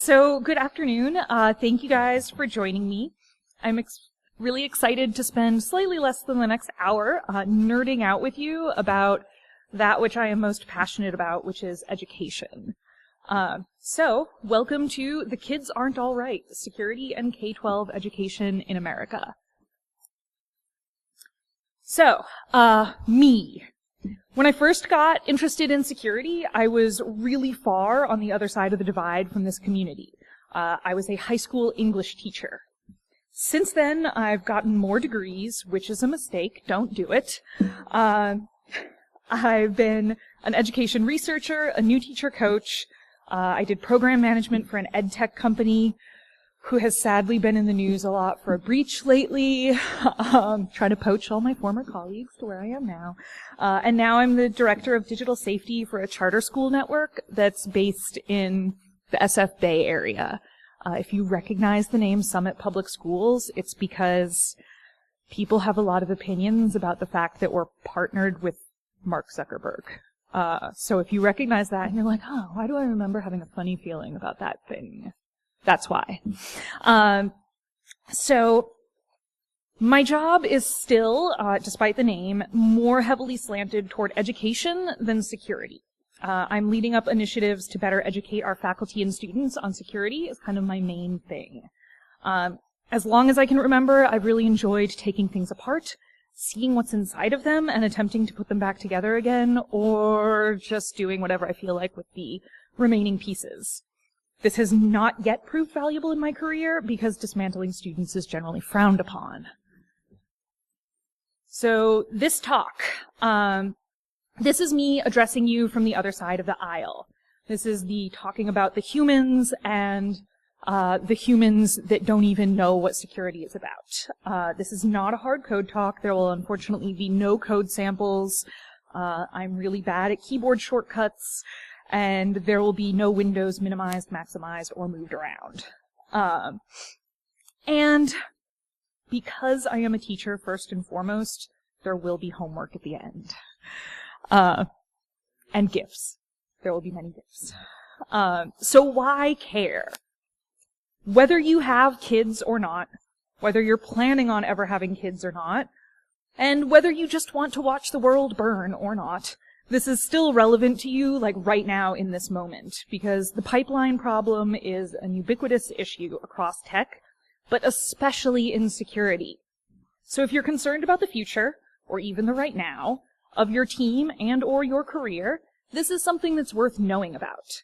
So, good afternoon. Thank you guys for joining me. I'm really excited to spend slightly less than the next hour nerding out with you about that which I am most passionate about, which is education. So, welcome to The Kids Aren't All Right, Security and K-12 Education in America. So, me. When I first got interested in security, I was really far on the other side of the divide from this community. I was a high school English teacher. Since then, I've gotten more degrees, which is a mistake. Don't do it. I've been an education researcher, a new teacher coach. I did program management for an ed tech company who has sadly been in the news a lot for a breach lately, trying to poach all my former colleagues to where I am now. And now I'm the director of digital safety for a charter school network that's based in the SF Bay area. If you recognize the name Summit Public Schools, it's because people have a lot of opinions about the fact that we're partnered with Mark Zuckerberg. So if you recognize that and you're like, oh, why do I remember having a funny feeling about that thing? That's why. So my job is still, despite the name, more heavily slanted toward education than security. I'm leading up initiatives to better educate our faculty and students on security is kind of my main thing. As long as I can remember, I've really enjoyed taking things apart, seeing what's inside of them, and attempting to put them back together again, or just doing whatever I feel like with the remaining pieces. This has not yet proved valuable in my career because dismantling students is generally frowned upon. So this talk, this is me addressing you from the other side of the aisle. This is the talking about the humans and the humans that don't even know what security is about. This is not a hard code talk. There will unfortunately be no code samples. I'm really bad at keyboard shortcuts. And there will be no windows minimized, maximized, or moved around. And because I am a teacher first and foremost, there will be homework at the end. And gifts. There will be many gifts. So why care? Whether you have kids or not, whether you're planning on ever having kids or not, and whether you just want to watch the world burn or not, this is still relevant to you, like right now in this moment, because the pipeline problem is an ubiquitous issue across tech, but especially in security. So if you're concerned about the future, or even the right now, of your team and or your career, this is something that's worth knowing about.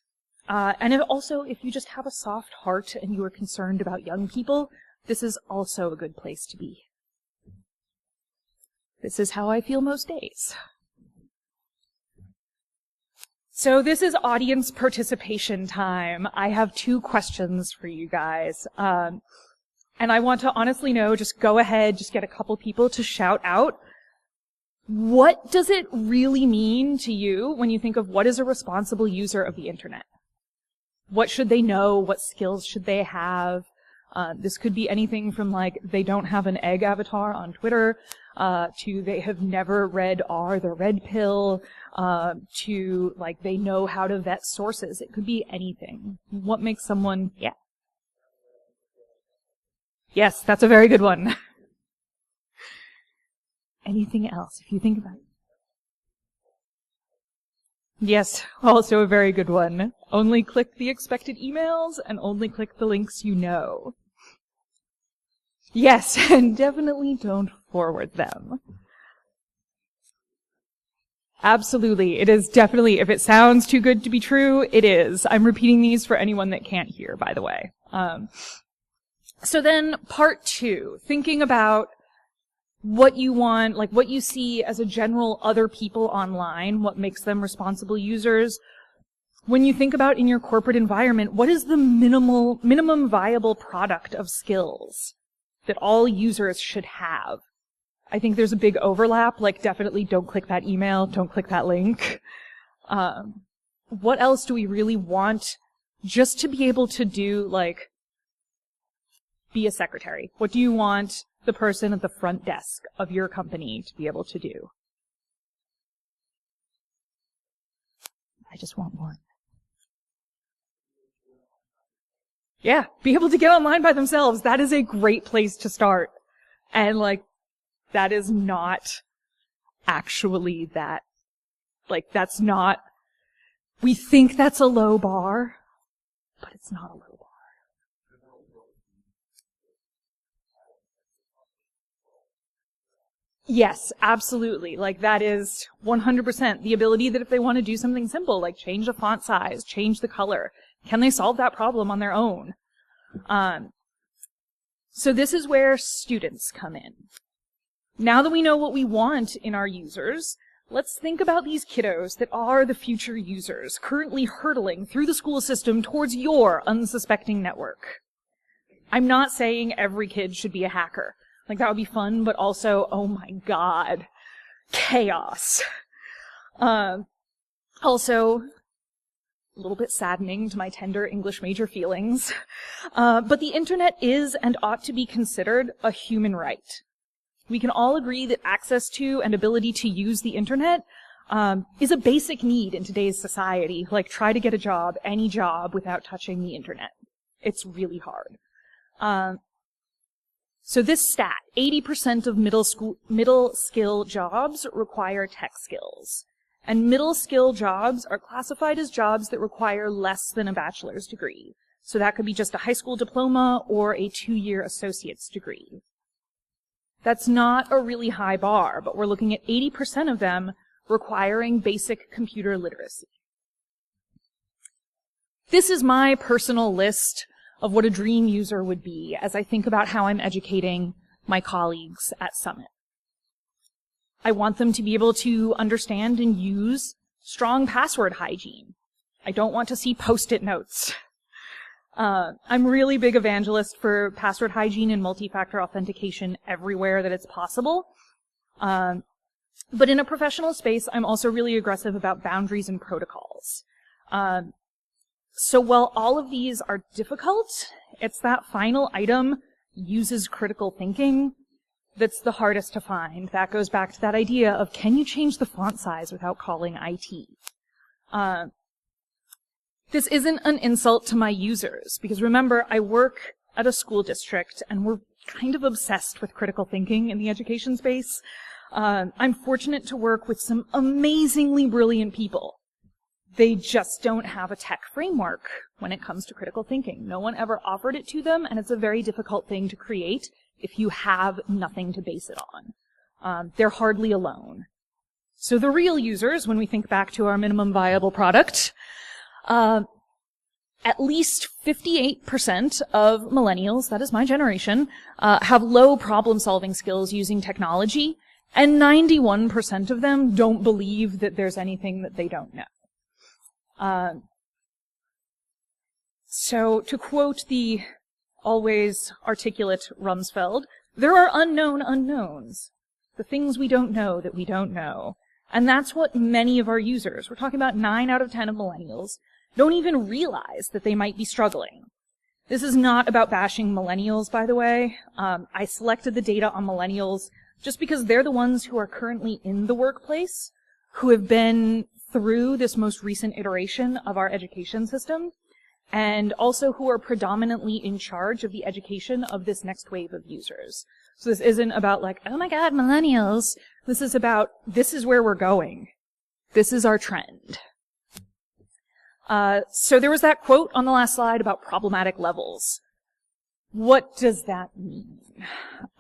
And if you just have a soft heart and you are concerned about young people, this is also a good place to be. This is how I feel most days. So this is audience participation time. I have 2 questions for you guys. And I want to honestly know, just go ahead, just get a couple people to shout out. What does it really mean to you when you think of what is a responsible user of the internet? What should they know? What skills should they have? This could be anything from like they don't have an egg avatar on Twitter, to they have never read R, the red pill, to like they know how to vet sources. It could be anything. What makes someone, yeah. Yes, that's a very good one. Anything else, if you think about it? Yes, also a very good one. Only click the expected emails and only click the links you know. Yes, and definitely don't forward them. Absolutely. It is definitely, if it sounds too good to be true, it is. I'm repeating these for anyone that can't hear, by the way. So then part 2, thinking about what you want, like what you see as a general other people online, what makes them responsible users. When you think about in your corporate environment, what is the minimum viable product of skills that all users should have? I think there's a big overlap, like definitely don't click that email, don't click that link. What else do we really want just to be able to do, like, be a secretary? What do you want the person at the front desk of your company to be able to do? I just want one. Yeah, be able to get online by themselves. That is a great place to start. And like, that is not actually that, like, that's not, we think that's a low bar, but it's not a low bar. Yes, absolutely. Like, that is 100% the ability that if they want to do something simple, like change the font size, change the color, can they solve that problem on their own? So this is where students come in. Now that we know what we want in our users, let's think about these kiddos that are the future users, currently hurtling through the school system towards your unsuspecting network. I'm not saying every kid should be a hacker. Like, that would be fun, but also, oh my god, chaos. Also, a little bit saddening to my tender English major feelings. But the internet is and ought to be considered a human right. We can all agree that access to and ability to use the internet is a basic need in today's society. Like, try to get a job, any job, without touching the internet. It's really hard. So this stat, 80% of middle skill jobs require tech skills. And middle skill jobs are classified as jobs that require less than a bachelor's degree. So that could be just a high school diploma or a 2-year associate's degree. That's not a really high bar, but we're looking at 80% of them requiring basic computer literacy. This is my personal list of what a dream user would be as I think about how I'm educating my colleagues at Summit. I want them to be able to understand and use strong password hygiene. I don't want to see Post-it notes. I'm really big evangelist for password hygiene and multi-factor authentication everywhere that it's possible. But in a professional space, I'm also really aggressive about boundaries and protocols. So while all of these are difficult, it's that final item, uses critical thinking, that's the hardest to find. That goes back to that idea of, can you change the font size without calling IT? This isn't an insult to my users, because remember, I work at a school district, and we're kind of obsessed with critical thinking in the education space. I'm fortunate to work with some amazingly brilliant people. They just don't have a tech framework when it comes to critical thinking. No one ever offered it to them, and it's a very difficult thing to create if you have nothing to base it on. They're hardly alone. So the real users, when we think back to our minimum viable product, at least 58% of millennials, that is my generation, have low problem-solving skills using technology, and 91% of them don't believe that there's anything that they don't know. So to quote the always articulate Rumsfeld, there are unknown unknowns, the things we don't know that we don't know. And that's what many of our users, we're talking about 9 out of 10 of millennials, don't even realize that they might be struggling. This is not about bashing millennials, by the way. I selected the data on millennials just because they're the ones who are currently in the workplace, who have been through this most recent iteration of our education system, and also who are predominantly in charge of the education of this next wave of users. So this isn't about like, oh my god, millennials. This is about, this is where we're going. This is our trend. So there was that quote on the last slide about problematic levels. What does that mean?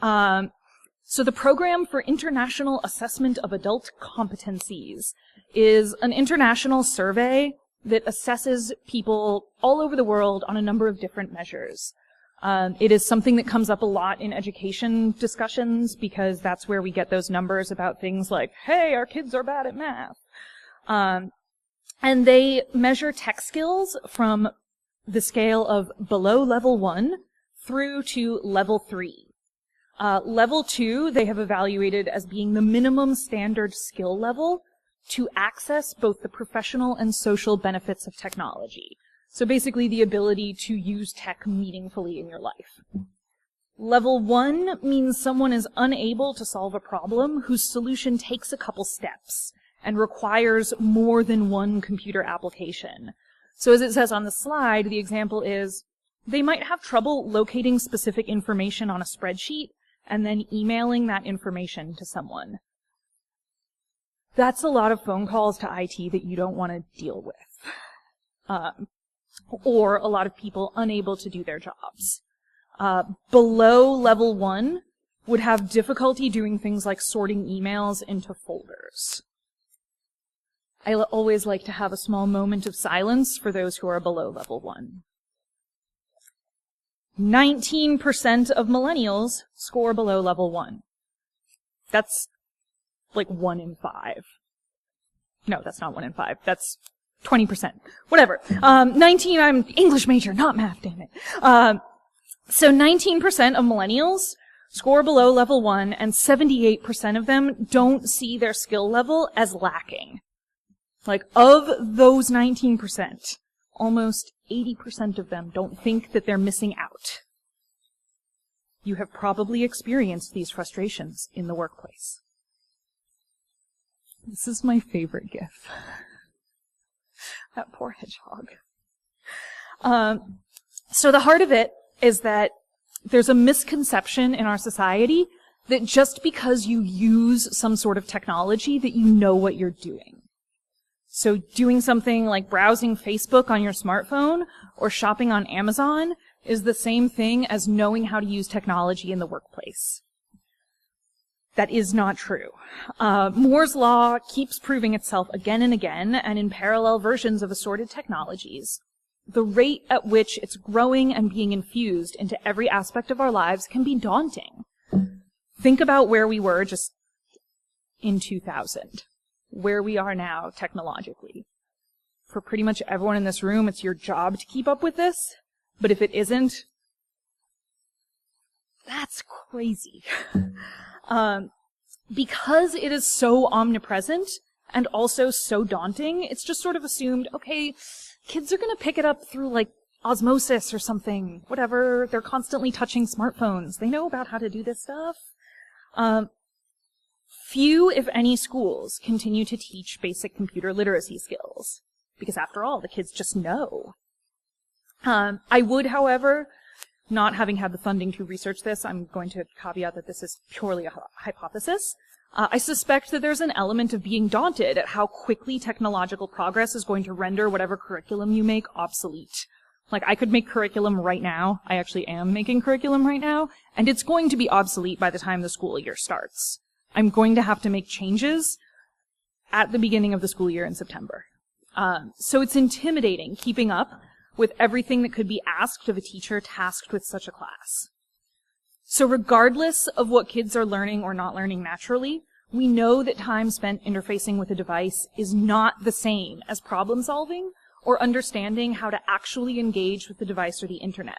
So the Program for International Assessment of Adult Competencies is an international survey that assesses people all over the world on a number of different measures. It is something that comes up a lot in education discussions because that's where we get those numbers about things like, hey, our kids are bad at math. And they measure tech skills from the scale of below level 1 through to level 3. Level 2, they have evaluated as being the minimum standard skill level to access both the professional and social benefits of technology. So basically the ability to use tech meaningfully in your life. Level 1 means someone is unable to solve a problem whose solution takes a couple steps and requires more than one computer application. So as it says on the slide, the example is, They might have trouble locating specific information on a spreadsheet and then emailing that information to someone. That's a lot of phone calls to IT that you don't want to deal with. Or a lot of people unable to do their jobs. Below level 1 would have difficulty doing things like sorting emails into folders. I always like to have a small moment of silence for those who are below level 1. 19% of millennials score below level 1. That's like 1 in 5. No, that's not 1 in 5. That's 20%. Whatever. 19, I'm English major, not math, damn it. So 19% of millennials score below level 1, and 78% of them don't see their skill level as lacking. Like, of those 19%, almost 80% of them don't think that they're missing out. You have probably experienced these frustrations in the workplace. This is my favorite GIF. That poor hedgehog. So the heart of it is that there's a misconception in our society that just because you use some sort of technology that you know what you're doing. So doing something like browsing Facebook on your smartphone or shopping on Amazon is the same thing as knowing how to use technology in the workplace. That is not true. Moore's law keeps proving itself again and again, and in parallel versions of assorted technologies. The rate at which it's growing and being infused into every aspect of our lives can be daunting. Think about where we were just in 2000, where we are now technologically. For pretty much everyone in this room, it's your job to keep up with this, but if it isn't, that's crazy. Because it is so omnipresent and also so daunting, it's just sort of assumed, okay, kids are going to pick it up through like osmosis or something, whatever. They're constantly touching smartphones. They know about how to do this stuff. Few, if any, schools continue to teach basic computer literacy skills, because after all, the kids just know. I would, however, not having had the funding to research this, I'm going to caveat that this is purely a hypothesis. I suspect that there's an element of being daunted at how quickly technological progress is going to render whatever curriculum you make obsolete. Like, I could make curriculum right now. I actually am making curriculum right now, and it's going to be obsolete by the time the school year starts. I'm going to have to make changes at the beginning of the school year in September. So it's intimidating keeping up with everything that could be asked of a teacher tasked with such a class. So regardless of what kids are learning or not learning naturally, we know that time spent interfacing with a device is not the same as problem solving or understanding how to actually engage with the device or the internet.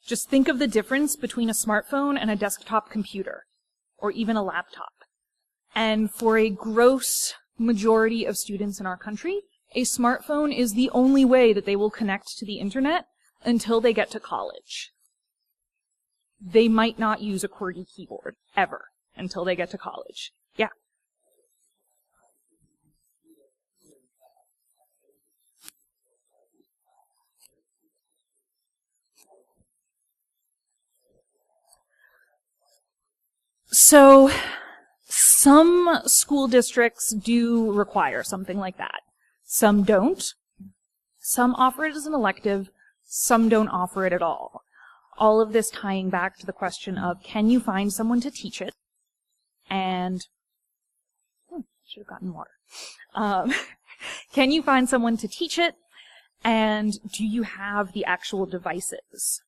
Just think of the difference between a smartphone and a desktop computer, or even a laptop. And for a gross majority of students in our country, a smartphone is the only way that they will connect to the internet until they get to college. They might not use a QWERTY keyboard, ever, until they get to college. Yeah. So, some school districts do require something like that. Some don't. Some offer it as an elective. Some don't offer it at all. All of this tying back to the question of, can you find someone to teach it? And, should have gotten water. Can you find someone to teach it? And do you have the actual devices?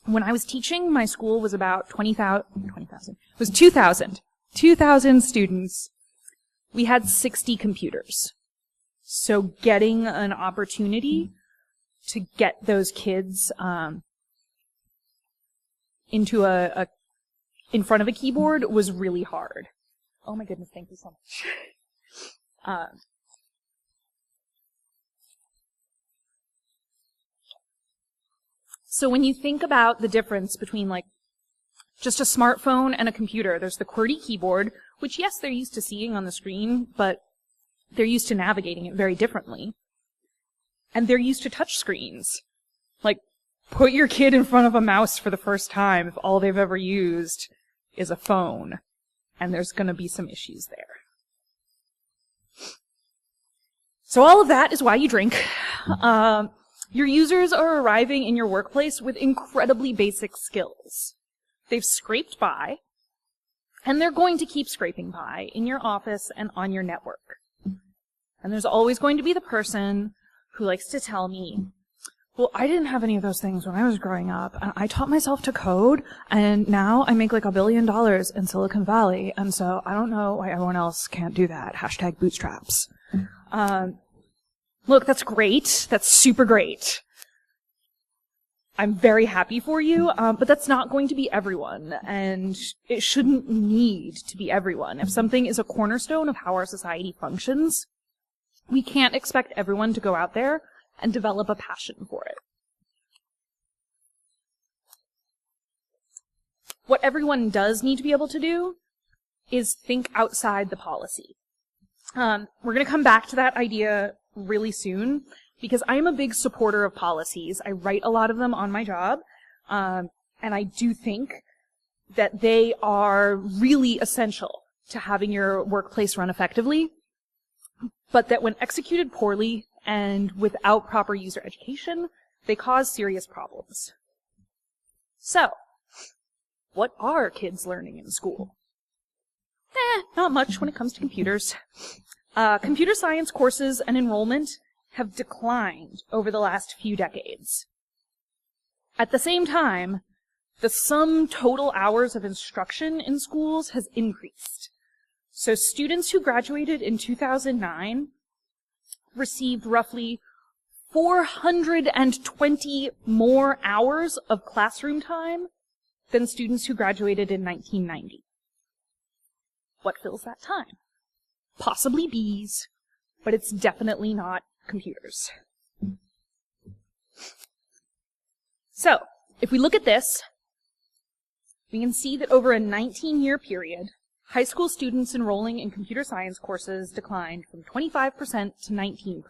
When I was teaching, my school was about 20,000, it was 2,000 students. We had 60 computers. So getting an opportunity to get those kids into in front of a keyboard was really hard. Oh my goodness, thank you so much. So when you think about the difference between like just a smartphone and a computer, there's the QWERTY keyboard, which yes, they're used to seeing on the screen, but they're used to navigating it very differently. And they're used to touch screens. Like, Put your kid in front of a mouse for the first time if all they've ever used is a phone, and there's going to be some issues there. So all of that is why you drink. Your users are arriving in your workplace with incredibly basic skills. They've scraped by, and they're going to keep scraping by in your office and on your network. And there's always going to be the person who likes to tell me, well, I didn't have any of those things when I was growing up, and I taught myself to code, and now I make like $1 billion in Silicon Valley, and so I don't know why everyone else can't do that. # bootstraps. Look, that's great. That's super great. I'm very happy for you, but that's not going to be everyone, and it shouldn't need to be everyone. If something is a cornerstone of how our society functions, we can't expect everyone to go out there and develop a passion for it. What everyone does need to be able to do is think outside the policy. We're going to come back to that idea really soon, because I am a big supporter of policies. I write a lot of them on my job, and I do think that they are really essential to having your workplace run effectively, but that when executed poorly and without proper user education, they cause serious problems. So, what are kids learning in school? Not much when it comes to computers. Computer science courses and enrollment have declined over the last few decades. At the same time, the sum total hours of instruction in schools has increased. So students who graduated in 2009 received roughly 420 more hours of classroom time than students who graduated in 1990. What fills that time? Possibly bees, but it's definitely not computers. So, if we look at this, we can see that over a 19-year period, high school students enrolling in computer science courses declined from 25% to 19%.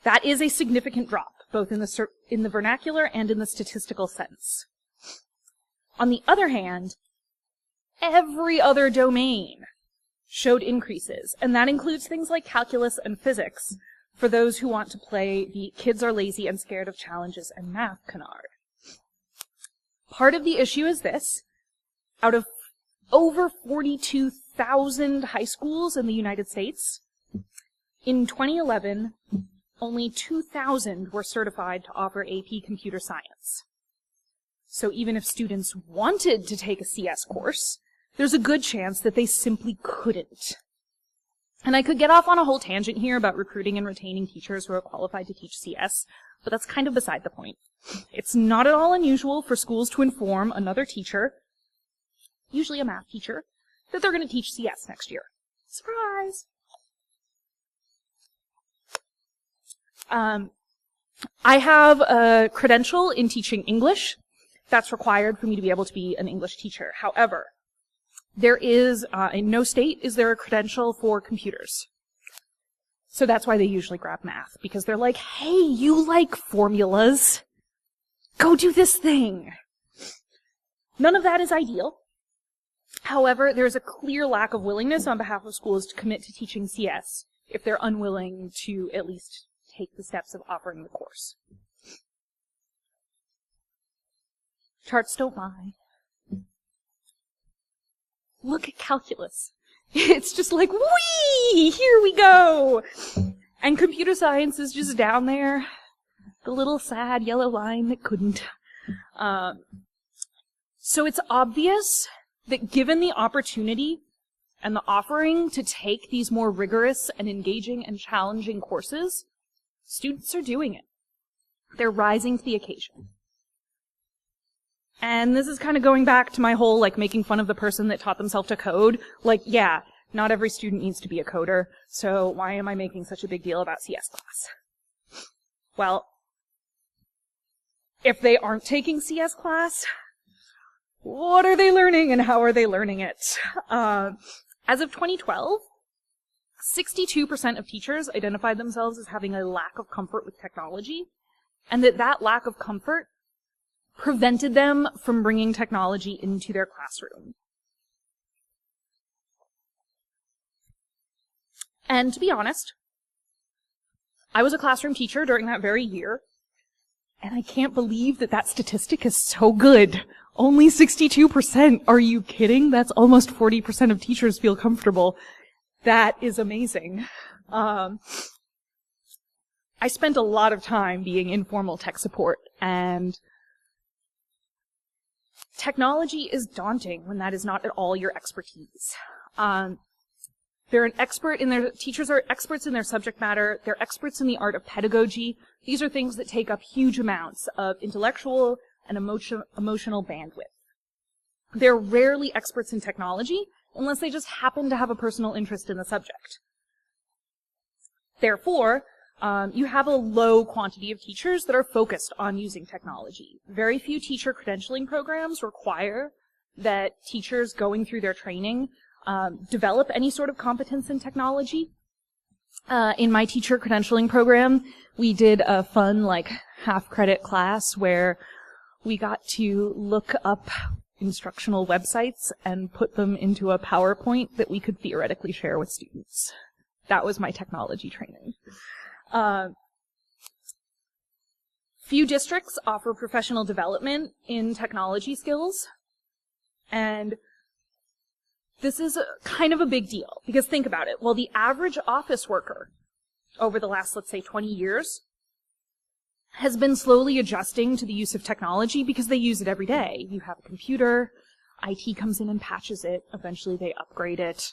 That is a significant drop, both in the vernacular and in the statistical sense. On the other hand, every other domain showed increases, and that includes things like calculus and physics for those who want to play the kids are lazy and scared of challenges and math canard. Part of the issue is this: out of over 42,000 high schools in the United States, in 2011, only 2,000 were certified to offer AP Computer Science. So even if students wanted to take a CS course, there's a good chance that they simply couldn't. And I could get off on a whole tangent here about recruiting and retaining teachers who are qualified to teach CS, but that's kind of beside the point. It's not at all unusual for schools to inform another teacher, usually a math teacher, that they're going to teach CS next year. Surprise! I have a credential in teaching English. That's required for me to be able to be an English teacher. However, there is, in no state is there a credential for computers. So that's why they usually grab math, because they're like, hey, you like formulas. Go do this thing. None of that is ideal. However, there's a clear lack of willingness on behalf of schools to commit to teaching CS if they're unwilling to at least take the steps of offering the course. Charts don't lie. Look at calculus. It's just like, whee! Here we go! And computer science is just down there. The little sad yellow line that couldn't. So it's obvious that given the opportunity and the offering to take these more rigorous and engaging and challenging courses, students are doing it. They're rising to the occasion. And this is kind of going back to my whole, like, making fun of the person that taught themselves to code. Like, yeah, not every student needs to be a coder, so why am I making such a big deal about CS class? Well, if they aren't taking CS class, what are they learning and how are they learning it? As of 2012, 62% of teachers identified themselves as having a lack of comfort with technology, and that lack of comfort prevented them from bringing technology into their classroom. And to be honest, I was a classroom teacher during that very year, and I can't believe that statistic is so good. Only 62%. Are you kidding? That's almost 40% of teachers feel comfortable. That is amazing. I spent a lot of time being informal tech support, and technology is daunting when that is not at all your expertise. Teachers are experts in their subject matter. They're experts in the art of pedagogy. These are things that take up huge amounts of intellectual and emotional bandwidth. They're rarely experts in technology unless they just happen to have a personal interest in the subject. Therefore, you have a low quantity of teachers that are focused on using technology. Very few teacher credentialing programs require that teachers going through their training develop any sort of competence in technology. In my teacher credentialing program, we did a fun, half-credit class where we got to look up instructional websites and put them into a PowerPoint that we could theoretically share with students. That was my technology training. Few districts offer professional development in technology skills, and this is kind of a big deal, because think about it. Well, the average office worker over the last, let's say, 20 years has been slowly adjusting to the use of technology because they use it every day. You have a computer, IT comes in and patches it, eventually they upgrade it.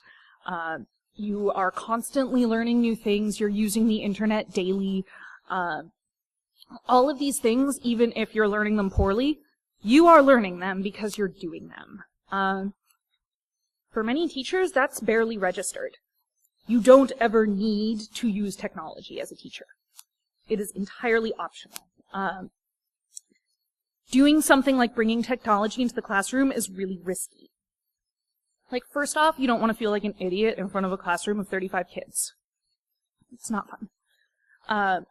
You are constantly learning new things, you're using the internet daily. All of these things, even if you're learning them poorly, you are learning them because you're doing them. For many teachers, that's barely registered. You don't ever need to use technology as a teacher. It is entirely optional. Doing something like bringing technology into the classroom is really risky. First off, you don't want to feel like an idiot in front of a classroom of 35 kids. It's not fun.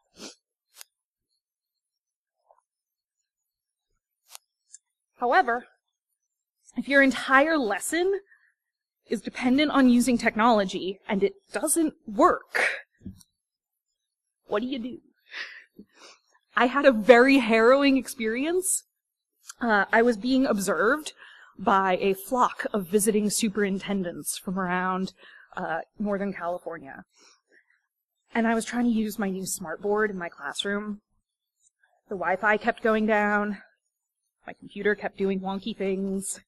However, if your entire lesson is dependent on using technology and it doesn't work, what do you do? I had a very harrowing experience. I was being observed by a flock of visiting superintendents from around Northern California. And I was trying to use my new smartboard in my classroom. The Wi-Fi kept going down. My computer kept doing wonky things.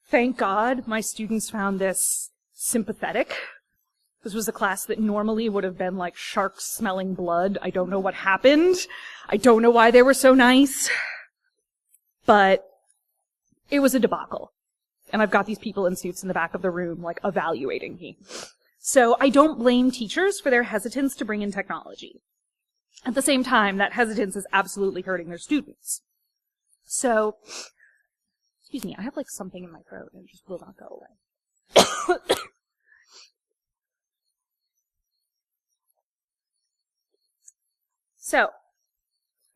Thank God my students found this sympathetic. This was a class that normally would have been like sharks smelling blood. I don't know what happened. I don't know why they were so nice. But it was a debacle. And I've got these people in suits in the back of the room, evaluating me. So I don't blame teachers for their hesitance to bring in technology. At the same time, that hesitance is absolutely hurting their students. So, excuse me, I have something in my throat and it just will not go away. So,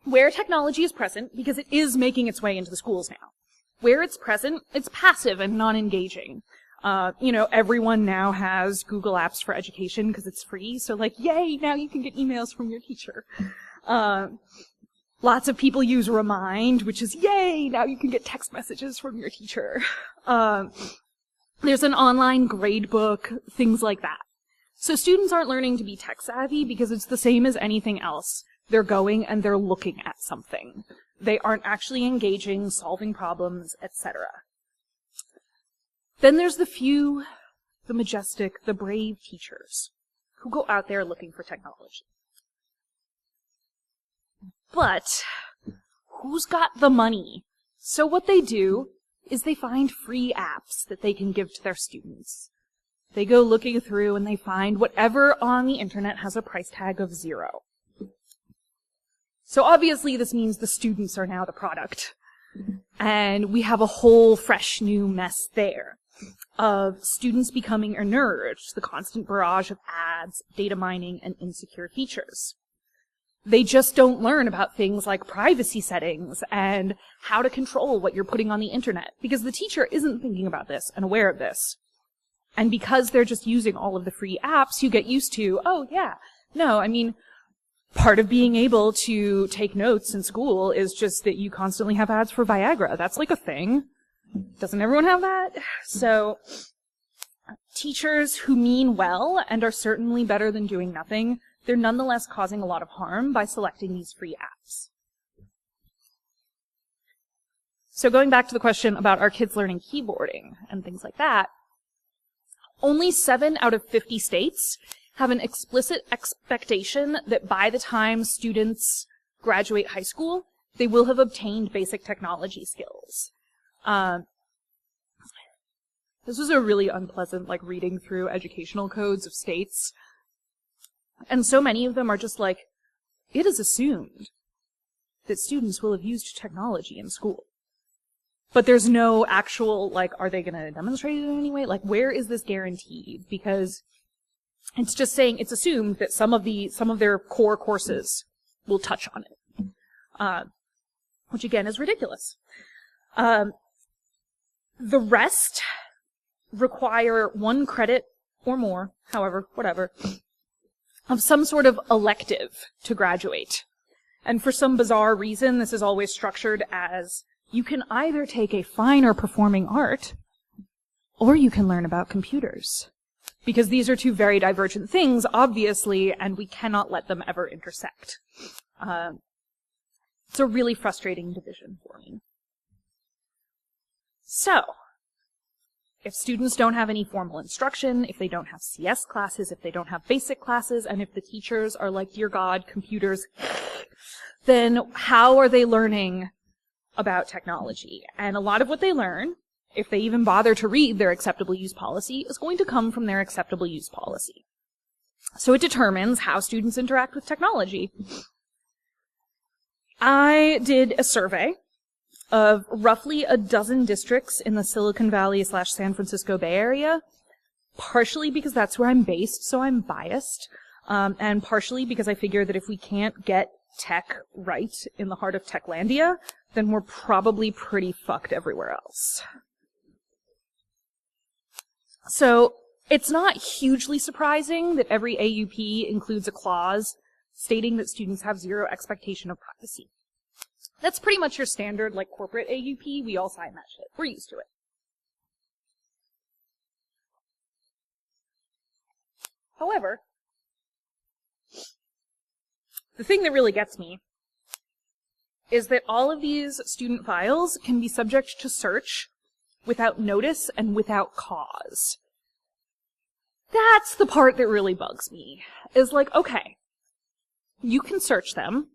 where technology is present, because it is making its way into the schools now, where it's present, it's passive and non-engaging. Everyone now has Google Apps for Education because it's free, so yay, now you can get emails from your teacher. Lots of people use Remind, which is yay, now you can get text messages from your teacher. There's an online grade book, things like that. So students aren't learning to be tech savvy because it's the same as anything else. They're going and they're looking at something. They aren't actually engaging, solving problems, etc. Then there's the few, the majestic, the brave teachers who go out there looking for technology. But who's got the money? So what they do is they find free apps that they can give to their students. They go looking through and they find whatever on the internet has a price tag of 0. So obviously this means the students are now the product. And we have a whole fresh new mess there of students becoming inured to the constant barrage of ads, data mining, and insecure features. They just don't learn about things like privacy settings and how to control what you're putting on the internet, because the teacher isn't thinking about this and aware of this. And because they're just using all of the free apps, you get used to, oh yeah, no, I mean, part of being able to take notes in school is just that you constantly have ads for Viagra. That's like a thing. Doesn't everyone have that? So teachers who mean well and are certainly better than doing nothing, they're nonetheless causing a lot of harm by selecting these free apps. So going back to the question about our kids learning keyboarding and things like that, only 7 out of 50 states have an explicit expectation that by the time students graduate high school, they will have obtained basic technology skills. This was a really unpleasant, reading through educational codes of states. And so many of them are just like, it is assumed that students will have used technology in school. But there's no actual, are they going to demonstrate it in any way? Where is this guaranteed? Because it's just saying it's assumed that some of their core courses will touch on it. Which again is ridiculous. The rest require 1 credit or more, however, whatever, of some sort of elective to graduate. And for some bizarre reason, this is always structured as you can either take a fine or performing art, or you can learn about computers. Because these are 2 very divergent things, obviously, and we cannot let them ever intersect. It's a really frustrating division for me. So, if students don't have any formal instruction, if they don't have CS classes, if they don't have basic classes, and if the teachers are like, dear God, computers, then how are they learning about technology? And a lot of what they learn, if they even bother to read their acceptable use policy, is going to come from their acceptable use policy. So it determines how students interact with technology. I did a survey of roughly a dozen districts in the Silicon Valley / San Francisco Bay Area, partially because that's where I'm based, so I'm biased, and partially because I figure that if we can't get tech right in the heart of Techlandia, then we're probably pretty fucked everywhere else. So it's not hugely surprising that every AUP includes a clause stating that students have 0 expectation of privacy. That's pretty much your standard, corporate AUP. We all sign that shit. We're used to it. However, the thing that really gets me is that all of these student files can be subject to search without notice and without cause. That's the part that really bugs me, is okay, you can search them,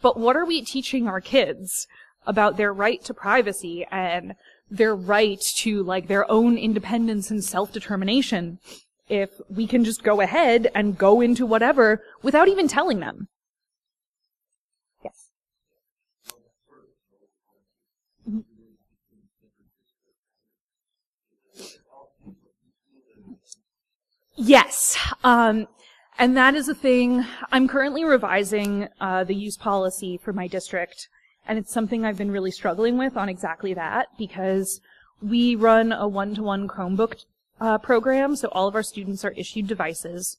but what are we teaching our kids about their right to privacy and their right to, their own independence and self-determination if we can just go ahead and go into whatever without even telling them? Yes. Yes. And that is a thing. I'm currently revising the use policy for my district, and it's something I've been really struggling with on exactly that, because we run a 1-to-1 Chromebook program, so all of our students are issued devices.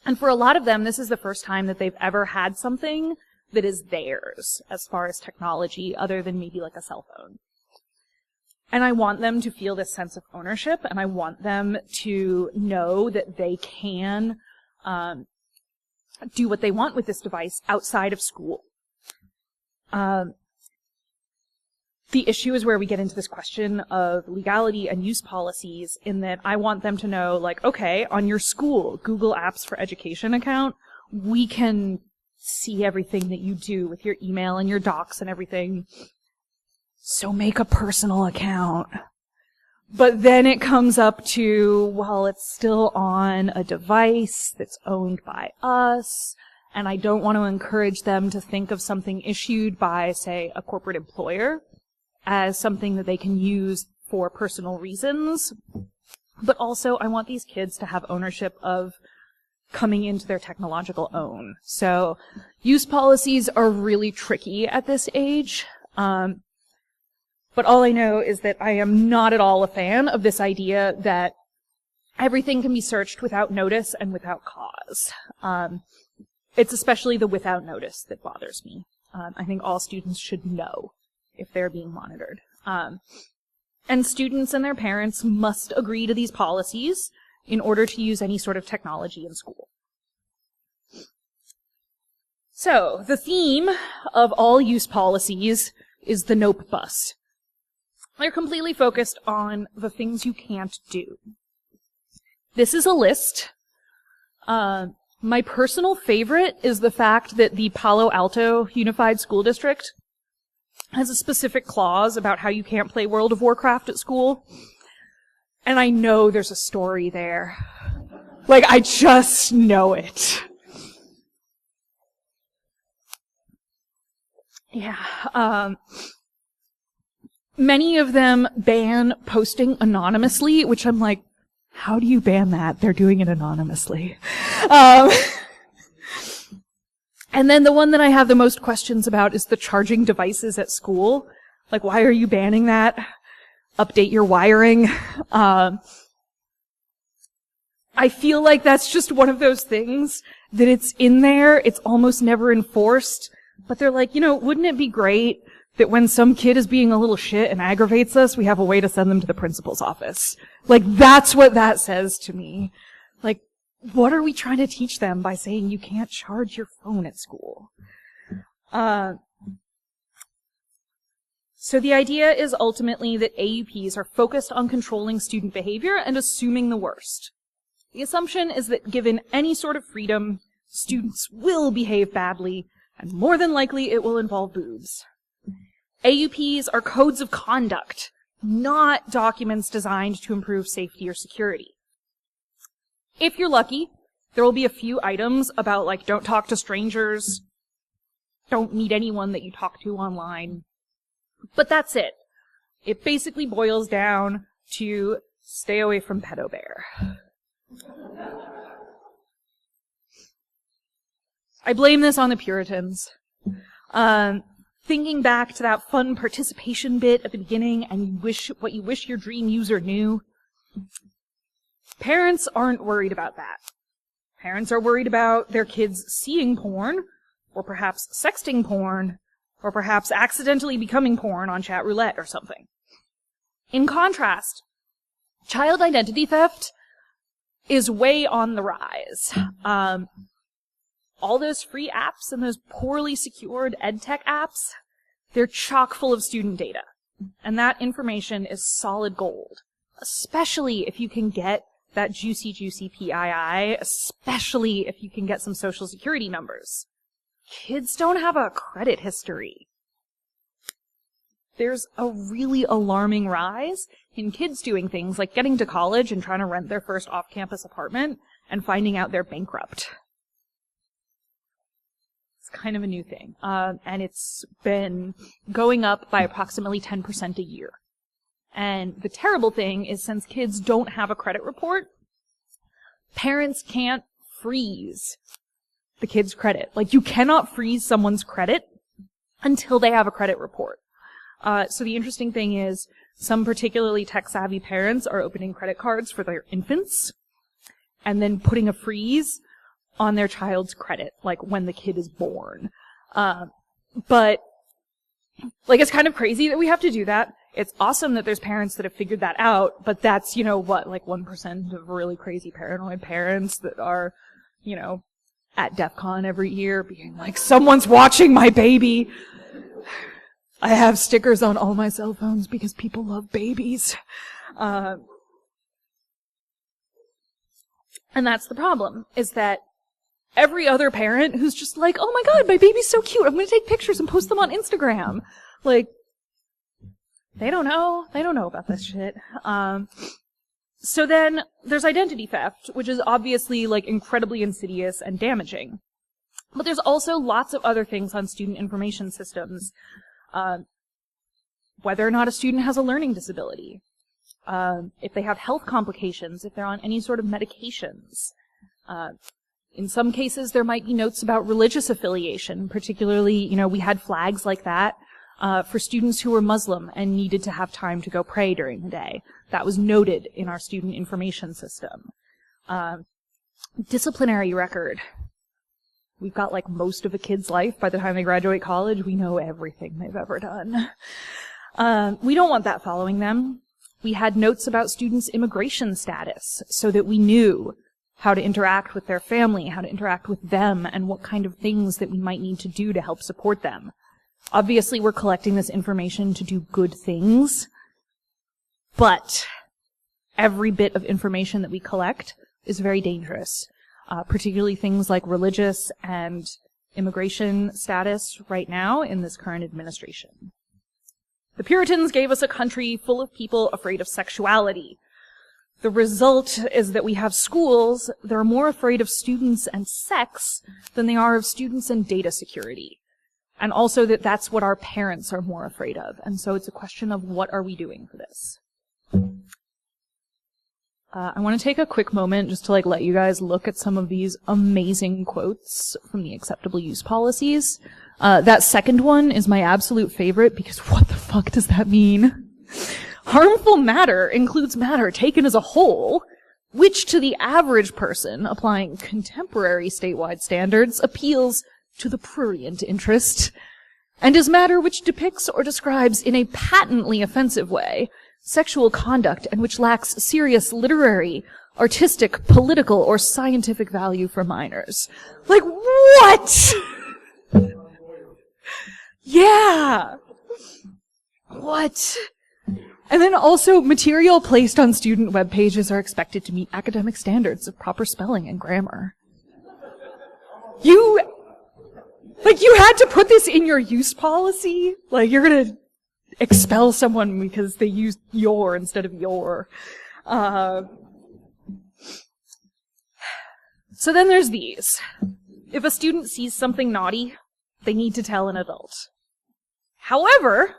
And for a lot of them, this is the first time that they've ever had something that is theirs as far as technology, other than maybe a cell phone. And I want them to feel this sense of ownership, and I want them to know that they can do what they want with this device outside of school. The issue is where we get into this question of legality and use policies, in that I want them to know, okay, on your school Google Apps for Education account, we can see everything that you do with your email and your docs and everything. So make a personal account. But then it comes up to, well, it's still on a device that's owned by us, and I don't want to encourage them to think of something issued by, say, a corporate employer as something that they can use for personal reasons. But also, I want these kids to have ownership of coming into their technological own. So use policies are really tricky at this age. But all I know is that I am not at all a fan of this idea that everything can be searched without notice and without cause. It's especially the without notice that bothers me. I think all students should know if they're being monitored. And students and their parents must agree to these policies in order to use any sort of technology in school. So, the theme of all use policies is the nope bus. They're completely focused on the things you can't do. This is a list. My personal favorite is the fact that the Palo Alto Unified School District has a specific clause about how you can't play World of Warcraft at school. And I know there's a story there. Like, I just know it. Yeah. Many of them ban posting anonymously, which I'm like, how do you ban that? They're doing it anonymously. And then the one that I have the most questions about is the charging devices at school. Like, why are you banning that? Update your wiring. I feel like that's just one of those things that it's in there, it's almost never enforced, but they're like, wouldn't it be great that when some kid is being a little shit and aggravates us, we have a way to send them to the principal's office? Like, that's what that says to me. Like, what are we trying to teach them by saying you can't charge your phone at school? So the idea is ultimately that AUPs are focused on controlling student behavior and assuming the worst. The assumption is that given any sort of freedom, students will behave badly, and more than likely it will involve boobs. AUPs are codes of conduct, not documents designed to improve safety or security. If you're lucky, there will be a few items about, like, don't talk to strangers, don't meet anyone that you talk to online, but that's it. It basically boils down to stay away from Pedo Bear. I blame this on the Puritans. Thinking back to that fun participation bit at the beginning and what you wish your dream user knew, parents aren't worried about that. Parents are worried about their kids seeing porn, or perhaps sexting porn, or perhaps accidentally becoming porn on chat roulette or something. In contrast, child identity theft is way on the rise. All those free apps and those poorly secured edtech apps, they're chock full of student data. And that information is solid gold, especially if you can get that juicy PII, especially if you can get some social security numbers. Kids don't have a credit history. There's a really alarming rise in kids doing things like getting to college and trying to rent their first off-campus apartment and finding out they're bankrupt. It's kind of a new thing. And it's been going up by approximately 10% a year. And the terrible thing is, since kids don't have a credit report, parents can't freeze the kid's credit. Like, you cannot freeze someone's credit until they have a credit report. So the interesting thing is, some particularly tech-savvy parents are opening credit cards for their infants and then putting a freeze on their child's credit, like when the kid is born. But, like, it's kind of crazy that we have to do that. It's awesome that there's parents that have figured that out, but that's, like 1% of really crazy paranoid parents that are, at DEF CON every year being like, someone's watching my baby. I have stickers on all my cell phones because people love babies. And that's the problem, is that every other parent who's just like, oh my god, my baby's so cute, I'm going to take pictures and post them on Instagram. Like, they don't know. They don't know about this shit. So then there's identity theft, which is obviously, like, incredibly insidious and damaging. But there's also lots of other things on student information systems. Whether or not a student has a learning disability. If they have health complications, if they're on any sort of medications. In some cases, there might be notes about religious affiliation, particularly, we had flags like that for students who were Muslim and needed to have time to go pray during the day. That was noted in our student information system. Disciplinary record. We've got like most of a kid's life. By the time they graduate college, we know everything they've ever done. We don't want that following them. We had notes about students' immigration status so that we knew how to interact with their family, how to interact with them, and what kind of things that we might need to do to help support them. Obviously, we're collecting this information to do good things, but every bit of information that we collect is very dangerous, particularly things like religious and immigration status right now in this current administration. The Puritans gave us a country full of people afraid of sexuality. The result is that we have schools that are more afraid of students and sex than they are of students and data security. And also that that's what our parents are more afraid of. And so it's a question of what are we doing for this? I want to take a quick moment just to let you guys look at some of these amazing quotes from the acceptable use policies. That second one is my absolute favorite because what the fuck does that mean? Harmful matter includes matter taken as a whole, which to the average person applying contemporary statewide standards appeals to the prurient interest, and is matter which depicts or describes in a patently offensive way sexual conduct and which lacks serious literary, artistic, political, or scientific value for minors. Like, what? Yeah. What? And then also, material placed on student web pages are expected to meet academic standards of proper spelling and grammar. You had to put this in your use policy? You're gonna expel someone because they used your instead of your. So then there's these. If a student sees something naughty, they need to tell an adult. However,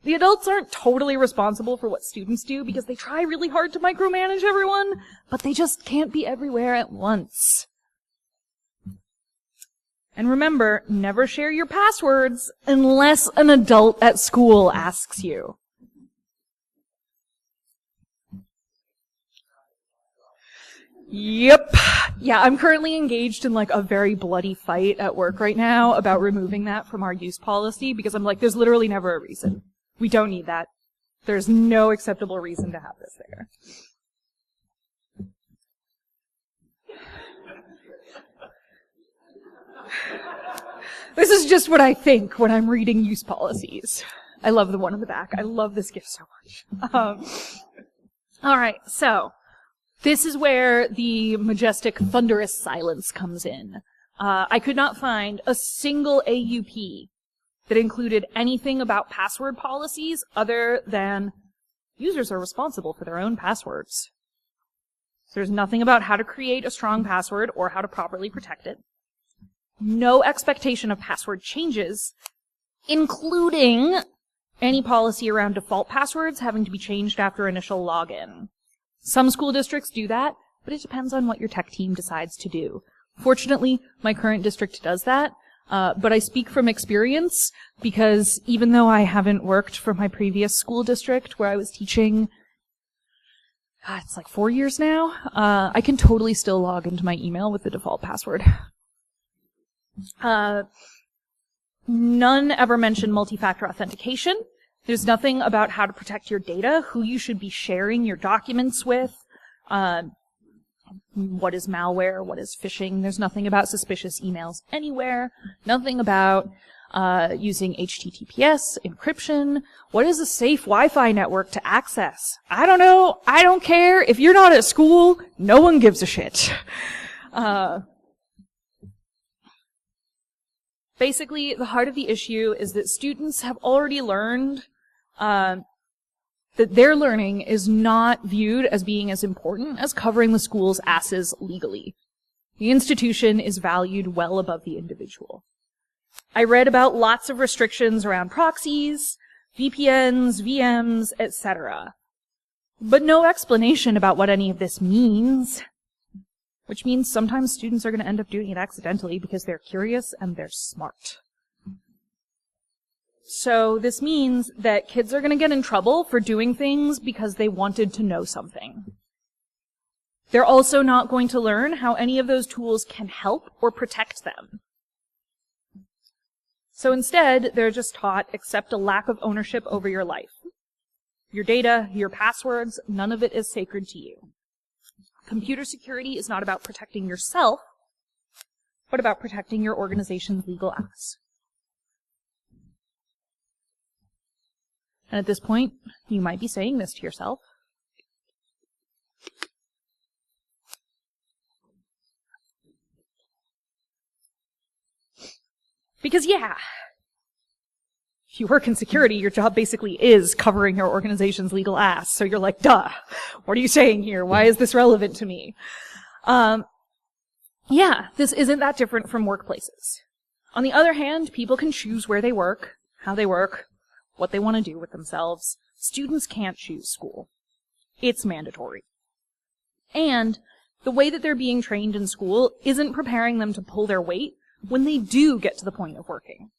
the adults aren't totally responsible for what students do because they try really hard to micromanage everyone, but they just can't be everywhere at once. And remember, never share your passwords unless an adult at school asks you. Yep. Yeah, I'm currently engaged in a very bloody fight at work right now about removing that from our use policy because I'm there's literally never a reason. We don't need that. There's no acceptable reason to have this there. This is just what I think when I'm reading use policies. I love the one in the back. I love this gift so much. All right, so this is where the majestic, thunderous silence comes in. I could not find a single AUP that included anything about password policies other than users are responsible for their own passwords. So there's nothing about how to create a strong password or how to properly protect it. No expectation of password changes, including any policy around default passwords having to be changed after initial login. Some school districts do that, but it depends on what your tech team decides to do. Fortunately, my current district does that, but I speak from experience because even though I haven't worked for my previous school district where I was teaching, it's 4 years now, I can totally still log into my email with the default password. None ever mention multi-factor authentication. There's nothing about how to protect your data, who you should be sharing your documents with, what is malware, what is phishing. There's nothing about suspicious emails anywhere. Nothing about using HTTPS, encryption. What is a safe Wi-Fi network to access? I don't know. I don't care. If you're not at school, no one gives a shit. Basically, the heart of the issue is that students have already learned that their learning is not viewed as being as important as covering the school's asses legally. The institution is valued well above the individual. I read about lots of restrictions around proxies, VPNs, VMs, etc. But no explanation about what any of this means. which means sometimes students are going to end up doing it accidentally because they're curious and they're smart. So this means that kids are going to get in trouble for doing things because they wanted to know something. They're also not going to learn how any of those tools can help or protect them. So instead, they're just taught, accept a lack of ownership over your life. Your data, your passwords, none of it is sacred to you. Computer security is not about protecting yourself, but about protecting your organization's legal ass. And at this point, you might be saying this to yourself. Because yeah, if you work in security, your job basically is covering your organization's legal ass. So you're like, duh, what are you saying here? Why is this relevant to me? Yeah, this isn't that different from workplaces. On the other hand, people can choose where they work, how they work, what they want to do with themselves. Students can't choose school. It's mandatory. And the way that they're being trained in school isn't preparing them to pull their weight when they do get to the point of working.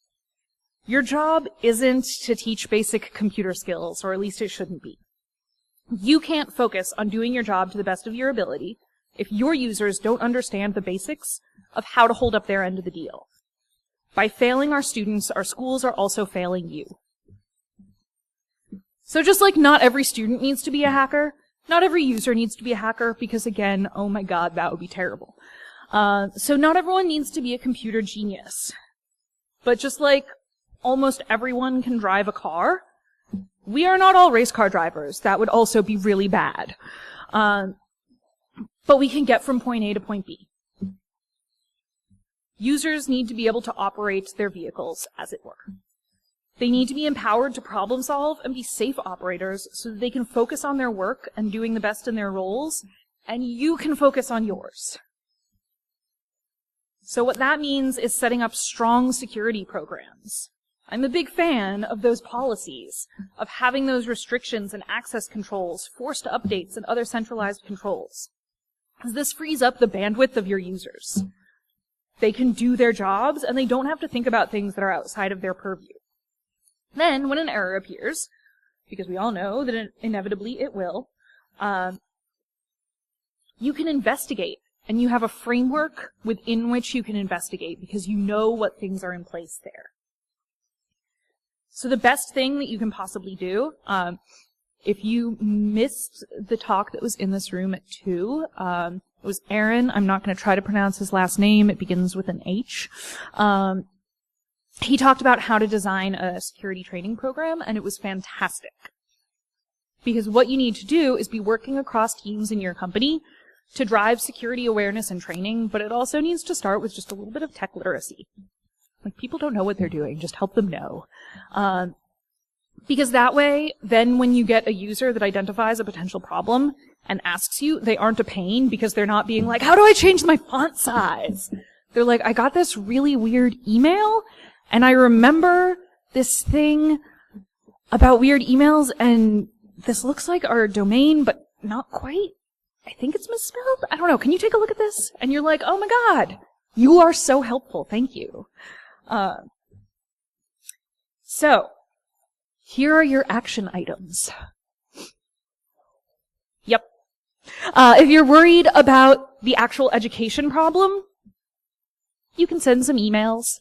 Your job isn't to teach basic computer skills, or at least it shouldn't be. You can't focus on doing your job to the best of your ability if your users don't understand the basics of how to hold up their end of the deal. By failing our students, our schools are also failing you. So just like not every student needs to be a hacker, not every user needs to be a hacker, because again, oh my god, that would be terrible. So not everyone needs to be a computer genius. But just like almost everyone can drive a car, we are not all race car drivers. That would also be really bad. But we can get from point A to point B. Users need to be able to operate their vehicles, as it were. They need to be empowered to problem solve and be safe operators so that they can focus on their work and doing the best in their roles, and you can focus on yours. So what that means is setting up strong security programs. I'm a big fan of those policies, of having those restrictions and access controls, forced updates, and other centralized controls. Because this frees up the bandwidth of your users. They can do their jobs, and they don't have to think about things that are outside of their purview. Then, when an error appears, because we all know that inevitably it will, you can investigate. And you have a framework within which you can investigate because you know what things are in place there. So the best thing that you can possibly do, if you missed the talk that was in this room at 2, it was Arent. I'm not going to try to pronounce his last name. It begins with an H. He talked about how to design a security training program, and it was fantastic. Because what you need to do is be working across teams in your company to drive security awareness and training, but it also needs to start with just a little bit of tech literacy. Like, people don't know what they're doing, just help them know. Because that way, then when you get a user that identifies a potential problem and asks you, they aren't a pain because they're not being like, how do I change my font size? They're like, I got this really weird email, and I remember this thing about weird emails, and this looks like our domain, but not quite. I think it's misspelled. I don't know. Can you take a look at this? And you're like, oh my god, you are so helpful. Thank you. So, here are your action items. Yep. If you're worried about the actual education problem, you can send some emails.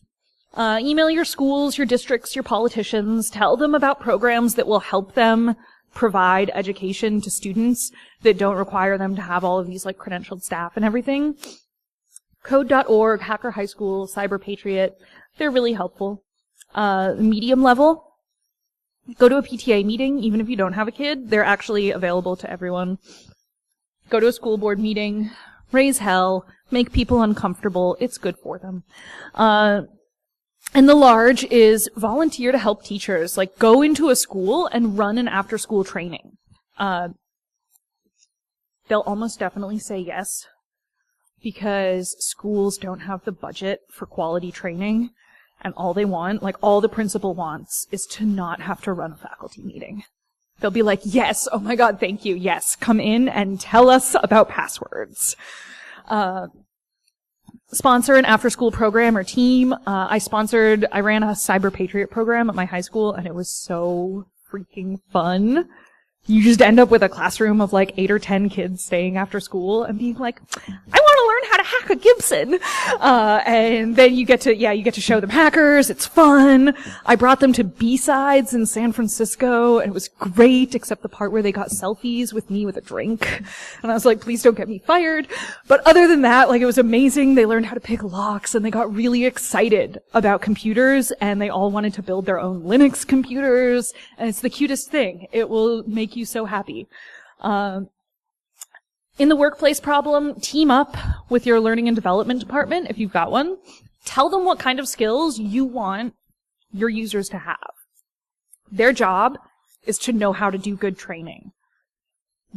Email your schools, your districts, your politicians. Tell them about programs that will help them provide education to students that don't require them to have all of these like credentialed staff and everything. Code.org, Hacker High School, Cyber Patriot, they're really helpful. Medium level, go to a PTA meeting, even if you don't have a kid, they're actually available to everyone. Go to a school board meeting, raise hell, make people uncomfortable, it's good for them. And the large is volunteer to help teachers, like go into a school and run an after-school training. They'll almost definitely say yes, because schools don't have the budget for quality training, and all they want, like all the principal wants, is to not have to run a faculty meeting. They'll be like, yes, oh my god, thank you, yes, come in and tell us about passwords. Sponsor an after-school program or team. I ran a Cyber Patriot program at my high school, and it was so freaking fun. You just end up with a classroom of like 8 or 10 kids staying after school and being like, I want to learn how to hack a Gibson. And then you get to show them hackers. It's fun. I brought them to B-sides in San Francisco, and it was great, except the part where they got selfies with me with a drink. And I was like, please don't get me fired. But other than that, like, it was amazing. They learned how to pick locks, and they got really excited about computers, and they all wanted to build their own Linux computers. And it's the cutest thing. It will make you so happy. In the workplace problem, team up with your learning and development department if you've got one. Tell them what kind of skills you want your users to have. Their job is to know how to do good training.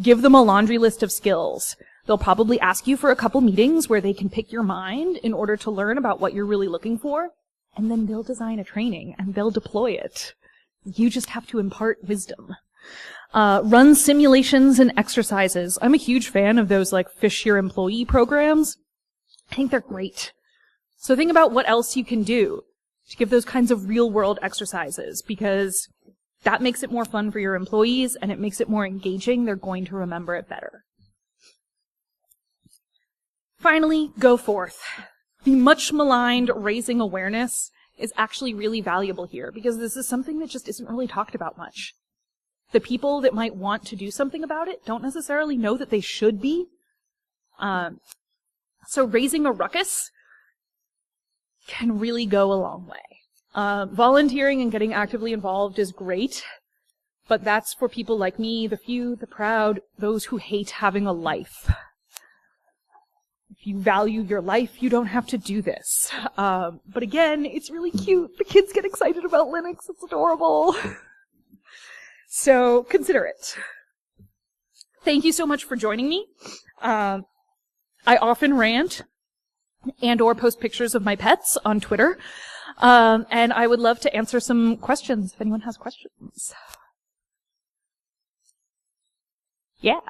Give them a laundry list of skills. They'll probably ask you for a couple meetings where they can pick your mind in order to learn about what you're really looking for, and then they'll design a training and they'll deploy it. You just have to impart wisdom. Run simulations and exercises. I'm a huge fan of those like Fish Your Employee programs. I think they're great. So think about what else you can do to give those kinds of real world exercises, because that makes it more fun for your employees and it makes it more engaging. They're going to remember it better. Finally, go forth. The much maligned raising awareness is actually really valuable here, because this is something that just isn't really talked about much. The people that might want to do something about it don't necessarily know that they should be. So raising a ruckus can really go a long way. Volunteering and getting actively involved is great, but that's for people like me, the few, the proud, those who hate having a life. If you value your life, you don't have to do this. But again, it's really cute. The kids get excited about Linux. It's adorable. So consider it. Thank you so much for joining me. I often rant and or post pictures of my pets on Twitter. And I would love to answer some questions if anyone has questions. Yeah.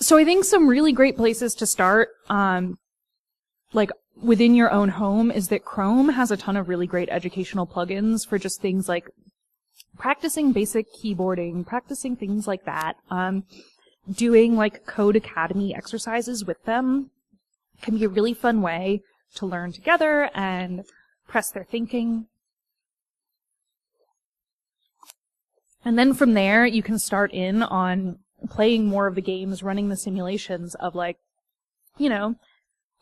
So I think some really great places to start, like within your own home, is that Chrome has a ton of really great educational plugins for just things like practicing basic keyboarding, practicing things like that. Doing like Code Academy exercises with them can be a really fun way to learn together and press their thinking. And then from there, you can start in on playing more of the games, running the simulations of like, you know,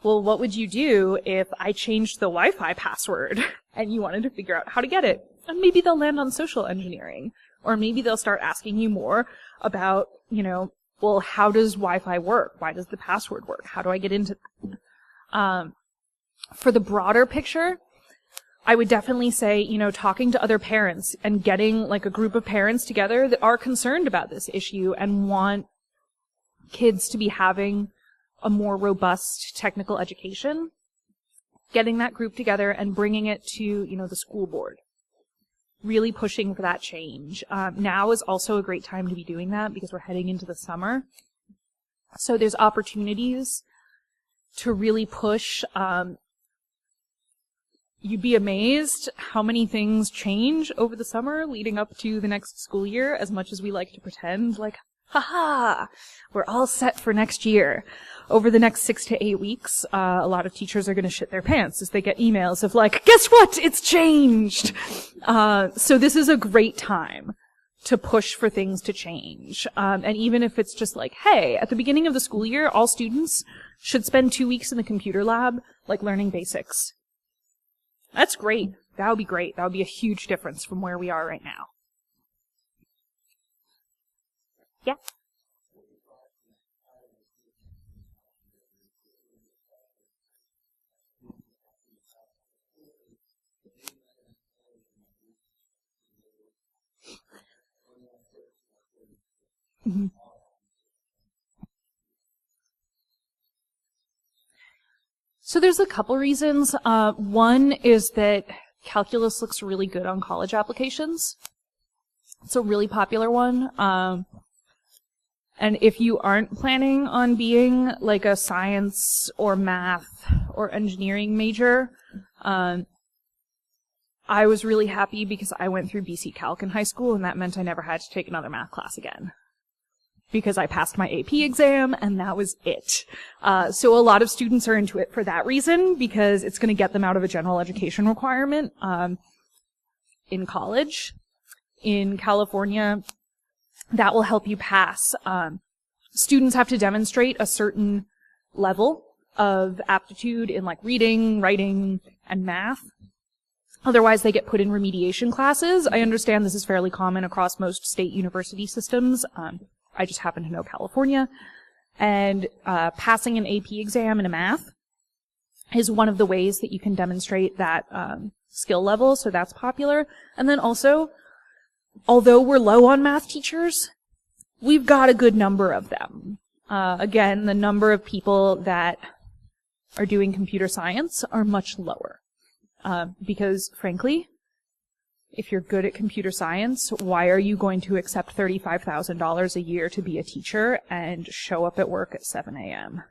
well, what would you do if I changed the Wi-Fi password and you wanted to figure out how to get it? And maybe they'll land on social engineering, or maybe they'll start asking you more about, you know, well, how does Wi-Fi work? Why does the password work? How do I get into that? For the broader picture, I would definitely say, you know, talking to other parents and getting like a group of parents together that are concerned about this issue and want kids to be having a more robust technical education, getting that group together and bringing it to, you know, the school board, really pushing for that change. Now is also a great time to be doing that because we're heading into the summer. So there's opportunities to really push. You'd be amazed how many things change over the summer leading up to the next school year, as much as we like to pretend like, haha, we're all set for next year. Over the next 6 to 8 weeks, a lot of teachers are going to shit their pants as they get emails of like, guess what? It's changed. So this is a great time to push for things to change. And even if it's just like, hey, at the beginning of the school year, all students should spend 2 weeks in the computer lab, like learning basics. That's great. That would be great. That would be a huge difference from where we are right now. Yeah. Mhm. So there's a couple reasons. One is that calculus looks really good on college applications. It's a really popular one. And if you aren't planning on being like a science or math or engineering major, I was really happy because I went through BC Calc in high school, and that meant I never had to take another math class again. Because I passed my AP exam, and that was it. So a lot of students are into it for that reason, because it's going to get them out of a general education requirement in college. In California, that will help you pass. Students have to demonstrate a certain level of aptitude in like reading, writing, and math. Otherwise, they get put in remediation classes. I understand this is fairly common across most state university systems. I just happen to know California. And passing an AP exam in a math is one of the ways that you can demonstrate that skill level, so that's popular. And then also, although we're low on math teachers, we've got a good number of them. Again, the number of people that are doing computer science are much lower. Because, frankly, if you're good at computer science, why are you going to accept $35,000 a year to be a teacher and show up at work at 7 a.m.?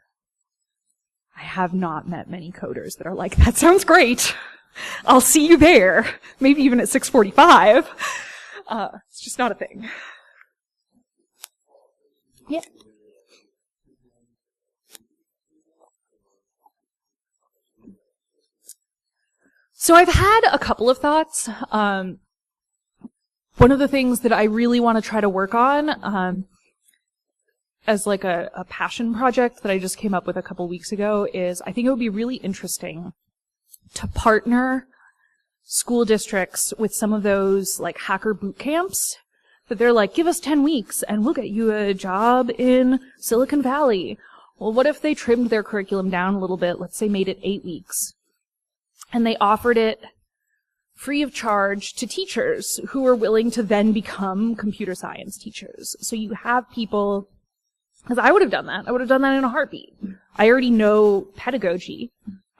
I have not met many coders that are like, that sounds great. I'll see you there. Maybe even at 6:45. It's just not a thing. Yeah. So I've had a couple of thoughts. One of the things that I really want to try to work on, as like a passion project that I just came up with a couple weeks ago, is I think it would be really interesting to partner school districts with some of those like hacker boot camps that they're like, give us 10 weeks and we'll get you a job in Silicon Valley. Well, what if they trimmed their curriculum down a little bit, let's say made it 8 weeks, and they offered it free of charge to teachers who were willing to then become computer science teachers. So you have people, because I would have done that. I would have done that in a heartbeat. I already know pedagogy.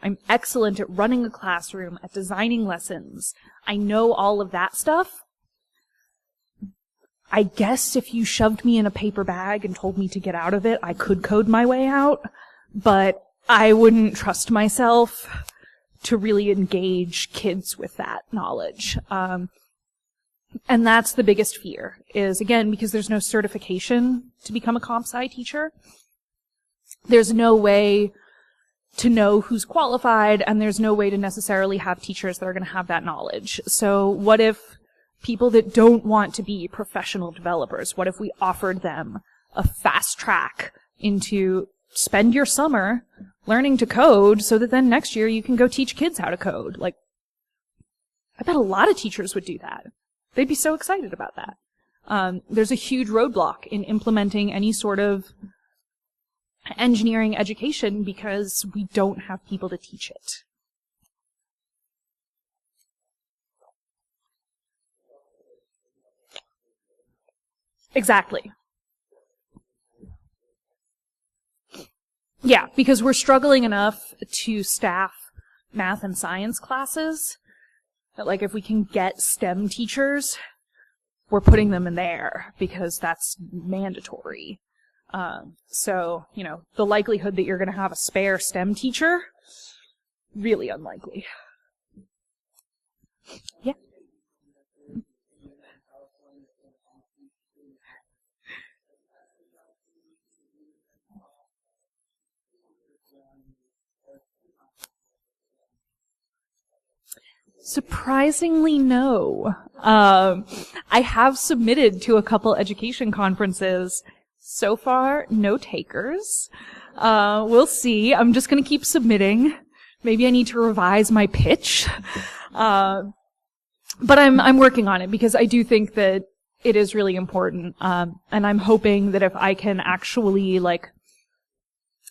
I'm excellent at running a classroom, at designing lessons. I know all of that stuff. I guess if you shoved me in a paper bag and told me to get out of it, I could code my way out, but I wouldn't trust myself to really engage kids with that knowledge. And that's the biggest fear, is, again, because there's no certification to become a comp sci teacher. There's no way to know who's qualified, and there's no way to necessarily have teachers that are going to have that knowledge. So what if people that don't want to be professional developers, what if we offered them a fast track into spend your summer learning to code so that then next year you can go teach kids how to code? Like, I bet a lot of teachers would do that. They'd be so excited about that. There's a huge roadblock in implementing any sort of engineering education because we don't have people to teach it. Exactly. Yeah, because we're struggling enough to staff math and science classes that, like, if we can get STEM teachers, we're putting them in there because that's mandatory. So, you know, the likelihood that you're going to have a spare STEM teacher, really unlikely. Yeah. Surprisingly, no. I have submitted to a couple education conferences. So far, no takers. We'll see. I'm just going to keep submitting. Maybe I need to revise my pitch. But I'm working on it because I do think that it is really important. And I'm hoping that if I can actually, like,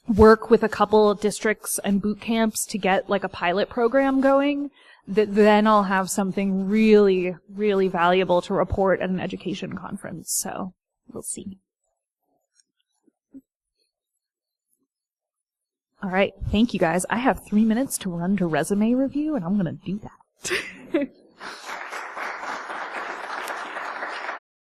work with a couple districts and boot camps to get, like, a pilot program going, that then I'll have something really, really valuable to report at an education conference. So we'll see. All right. Thank you, guys. I have 3 minutes to run to resume review, and I'm going to do that.